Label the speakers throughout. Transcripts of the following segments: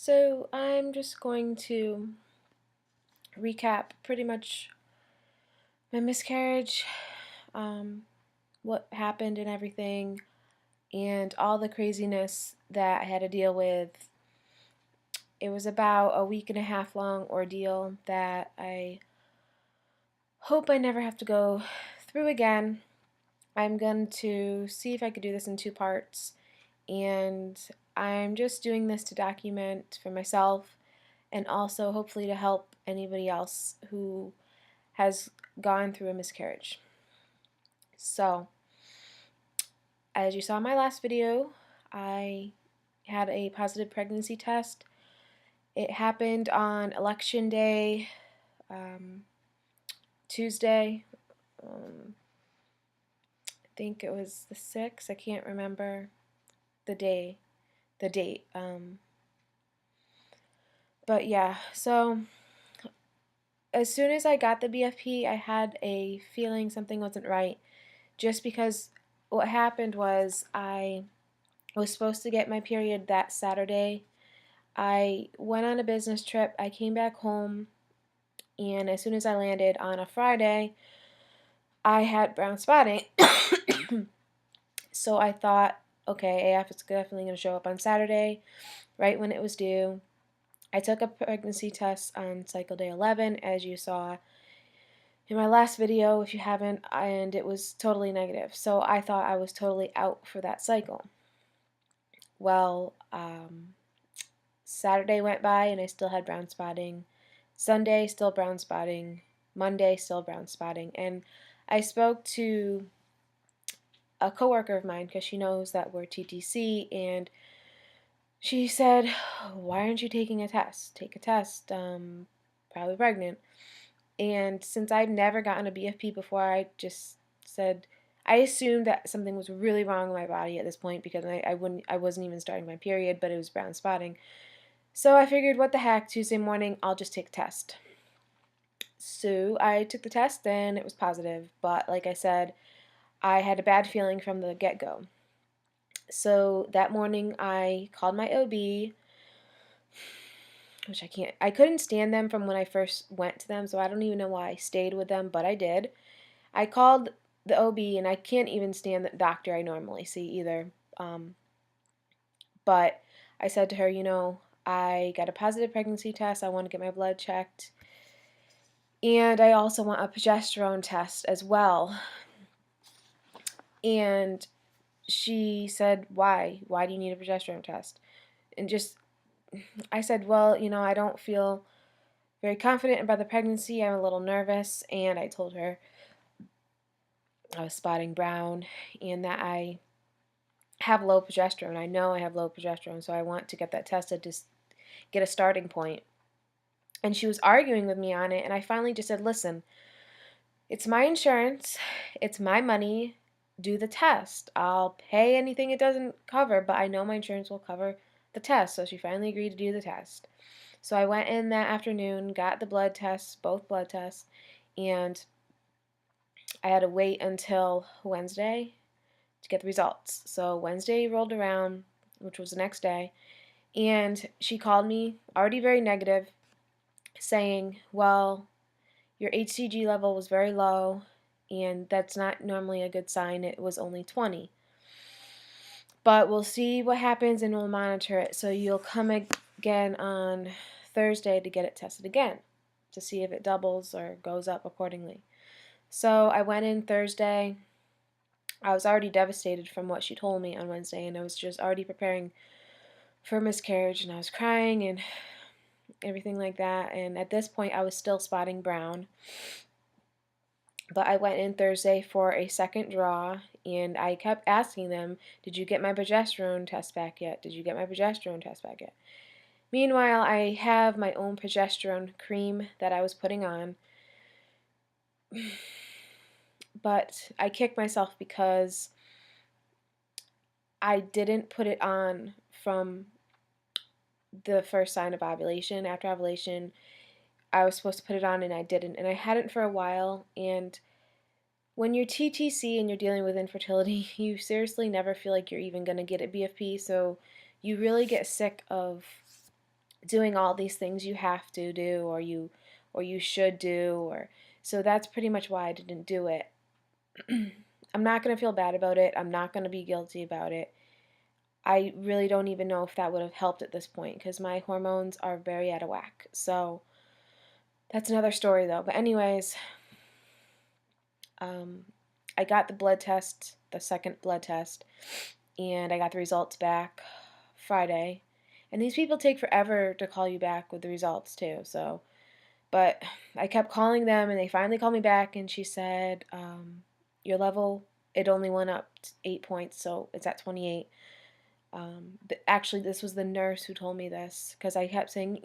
Speaker 1: So I'm just going to recap pretty much my miscarriage, um, what happened and everything, and all the craziness that I had to deal with. It was about a week and a half long ordeal that I hope I never have to go through again. I'm going to see if I could do this in two parts, and I'm just doing this to document for myself and also hopefully to help anybody else who has gone through a miscarriage. So, as you saw in my last video, I had a positive pregnancy test. It happened on election day, Tuesday. I think it was the 6th. I can't remember the date. But yeah, so as soon as I got the BFP, I had a feeling something wasn't right. Just because what happened was I was supposed to get my period that Saturday. I went on a business trip. I came back home, and as soon as I landed on a Friday, I had brown spotting. So I thought, okay, AF is definitely going to show up on Saturday, right when it was due. I took a pregnancy test on cycle day 11, as you saw in my last video, if you haven't, and it was totally negative. So I thought I was totally out for that cycle. Well, Saturday went by and I still had brown spotting. Sunday, still brown spotting. Monday, still brown spotting. And I spoke to a coworker of mine because she knows that we're TTC, and she said, "Why aren't you taking a test? Take a test. Probably pregnant." And since I'd never gotten a BFP before, I just said, I assumed that something was really wrong with my body at this point because I wasn't even starting my period, but it was brown spotting. So I figured, what the heck, Tuesday morning, I'll just take a test. So I took the test and it was positive, but like I said, I had a bad feeling from the get-go. So that morning I called my OB, which I couldn't stand them from when I first went to them, so I don't even know why I stayed with them, but I did. I called the OB, and I can't even stand the doctor I normally see either. But I said to her, I got a positive pregnancy test. I want to get my blood checked. And I also want a progesterone test as well. And she said, why? Why do you need a progesterone test? And I said, well, I don't feel very confident about the pregnancy. I'm a little nervous. And I told her I was spotting brown and that I have low progesterone. I know I have low progesterone, so I want to get that tested to get a starting point. And she was arguing with me on it, and I finally just said, listen, it's my insurance, it's my money, do the test. I'll pay anything it doesn't cover, but I know my insurance will cover the test. So she finally agreed to do the test. So I went in that afternoon, got the blood tests, both blood tests, and I had to wait until Wednesday to get the results. So Wednesday rolled around, which was the next day, and she called me, already very negative, saying, well, your HCG level was very low, and that's not normally a good sign. It was only 20. But we'll see what happens and we'll monitor it. So you'll come again on Thursday to get it tested again to see if it doubles or goes up accordingly. So I went in Thursday. I was already devastated from what she told me on Wednesday, and I was just already preparing for miscarriage, and I was crying and everything like that. And at this point, I was still spotting brown. But I went in Thursday for a second draw, and I kept asking them, did you get my progesterone test back yet? Did you get my progesterone test back yet? Meanwhile, I have my own progesterone cream that I was putting on. But I kicked myself because I didn't put it on from the first sign of ovulation. After ovulation, I was supposed to put it on and I didn't. And I hadn't for a while. And when you're TTC and you're dealing with infertility, you seriously never feel like you're even going to get a BFP. So you really get sick of doing all these things you have to do, or you should do, or so that's pretty much why I didn't do it. I'm not going to feel bad about it. I'm not going to be guilty about it. I really don't even know if that would have helped at this point because my hormones are very out of whack. So that's another story though. But anyways, um, I got the blood test, the second blood test, and I got the results back Friday. And these people take forever to call you back with the results too. So, but I kept calling them, and they finally called me back, and she said, "Your level, it only went up 8 points, so it's at 28." Actually, this was the nurse who told me this because I kept saying,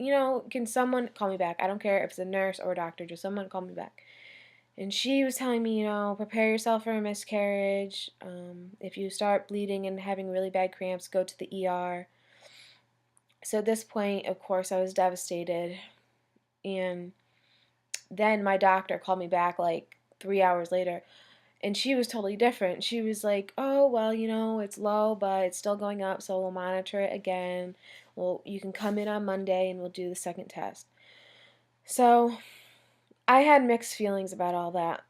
Speaker 1: can someone call me back? I don't care if it's a nurse or a doctor, just someone call me back. And she was telling me, prepare yourself for a miscarriage. If you start bleeding and having really bad cramps, go to the ER. So at this point, of course, I was devastated. And then my doctor called me back like 3 hours later, and she was totally different. She was like, "Oh, well, it's low, but it's still going up, so we'll monitor it again. Well, you can come in on Monday and we'll do the second test." So I had mixed feelings about all that,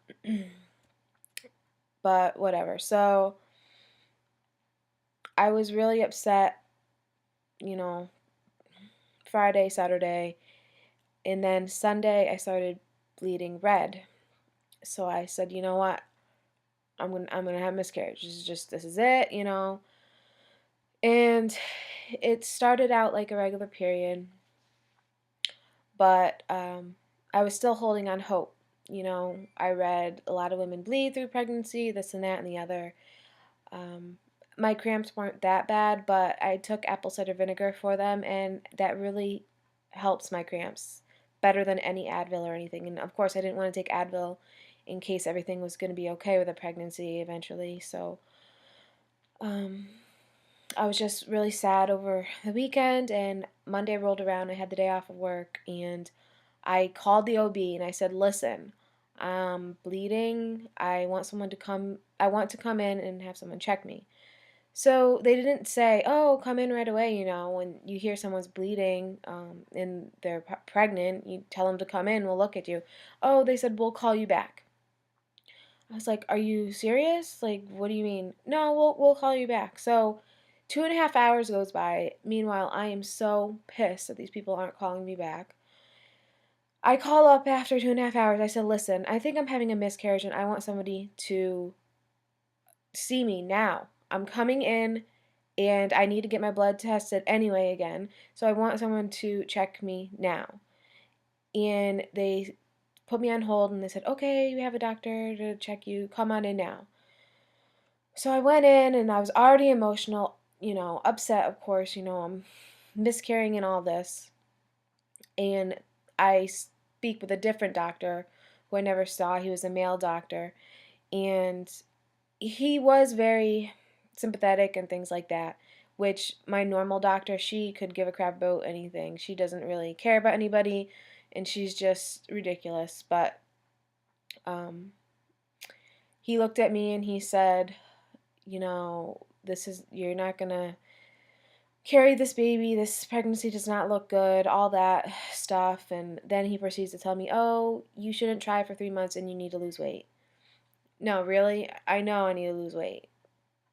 Speaker 1: but whatever. So I was really upset, you know, Friday, Saturday, and then Sunday I started bleeding red. So I said, "You know what? I'm gonna have miscarriage. This is it." And it started out like a regular period, but I was still holding on hope. I read a lot of women bleed through pregnancy, this and that and the other. Um, my cramps weren't that bad, but I took apple cider vinegar for them, and that really helps my cramps better than any Advil or anything. And of course, I didn't want to take Advil in case everything was going to be okay with the pregnancy eventually. So um, I was just really sad over the weekend, and Monday rolled around. I had the day off of work, and I called the OB and I said, "Listen, I'm bleeding. I want to come in and have someone check me." So they didn't say, "Oh, come in right away." When you hear someone's bleeding and they're pregnant, you tell them to come in. We'll look at you. Oh, they said, "We'll call you back." I was like, "Are you serious? Like, what do you mean?" "No, we'll call you back." So 2.5 hours goes by. Meanwhile, I am so pissed that these people aren't calling me back. I call up after 2.5 hours. I said, "Listen, I think I'm having a miscarriage and I want somebody to see me now. I'm coming in and I need to get my blood tested anyway again. So I want someone to check me now." And they put me on hold and they said, "Okay, we have a doctor to check you. Come on in now." So I went in and I was already emotional, upset, of course. I'm miscarrying and all this. And I speak with a different doctor who I never saw. He was a male doctor. And he was very sympathetic and things like that, which my normal doctor, she could give a crap about anything. She doesn't really care about anybody, and she's just ridiculous. But um, he looked at me and he said, you're not gonna carry this baby, this pregnancy does not look good, all that stuff. And then he proceeds to tell me, "Oh, you shouldn't try for 3 months and you need to lose weight." No, really? I know I need to lose weight.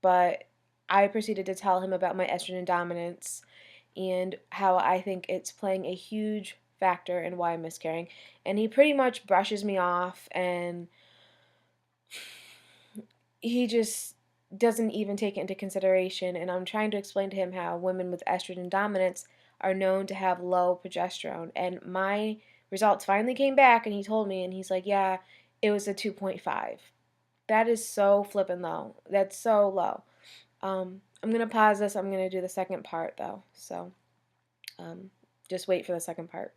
Speaker 1: But I proceeded to tell him about my estrogen dominance and how I think it's playing a huge factor in why I'm miscarrying. And he pretty much brushes me off, and he just doesn't even take it into consideration. And I'm trying to explain to him how women with estrogen dominance are known to have low progesterone. And my results finally came back, and he told me, and he's like, "Yeah, it was a 2.5." That is so flippin' low. That's so low. I'm gonna pause this. I'm gonna do the second part though. So, um, just wait for the second part.